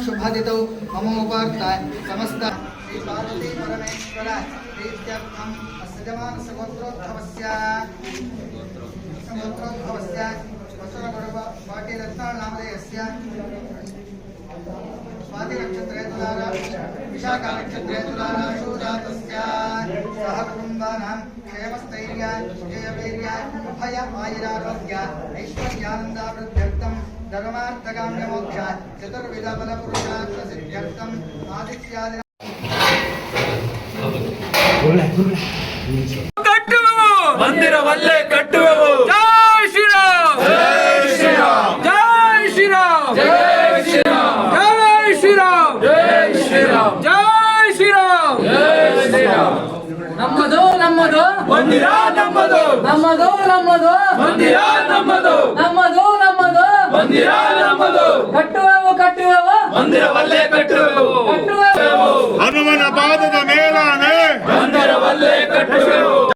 शुभादितौ ममोपार्ताय समस्त श्री पार्वती परमेश्वर प्रीत्यर्थम सजमान सगोत्रोद्भवस्य वसुरगौरव पाटील रत्नाळ नामधेयस्य स्वाति नक्षत्रे तुलारा विशाखा नक्षत्रे तुलाराशु जातस्य सह कुटुम्बानां क्षेमस्थैर्य जयवीर्य अभय आयुरारोग्य ऐश्वर्यानन्दावृद्ध्यर्थं धर्मार्थकाम्य मोक्ष चतुर्विध बल पुरुषार्थ सिद्ध्यर्थं आदित्यादि ಕಟ್ಟುವೆವು ಮಂದಿರವಲ್ಲೇ ಕಟ್ಟುವೆವು ಜೈ ಶ್ರೀರಾಮ್ ಜೈ ಶ್ರೀರಾಮ್ ಜೈ ಶ್ರೀರಾಮ್ ಜೈ ಶ್ರೀರಾಮ್ ಜೈ ಶ್ರೀರಾಮ್ ಜೈ ಶ್ರೀರಾಮ್ ಜೈ ಶ್ರೀರಾಮ್ ನಮ್ಮದು ನಮ್ಮದು ಮಂದಿರ ನಮ್ಮದು ನಮ್ಮದು ನಮ್ಮದು ಮಂದಿರ ನಮ್ಮದು ನಮ್ಮದು ನಮ್ಮದು ಮಂದಿರ ನಮ್ಮದು ಕಟ್ಟುವೆವು ಕಟ್ಟುವೆವು ಮಂದಿರವಲ್ಲೇ ಕಟ್ಟುವೆವು ಕಟ್ಟುವೆವು ಹನುಮನ ಪಾದದ ಮೇಲಾನೆ ಮಂದಿರವಲ್ಲೇ ಕಟ್ಟುವೆವು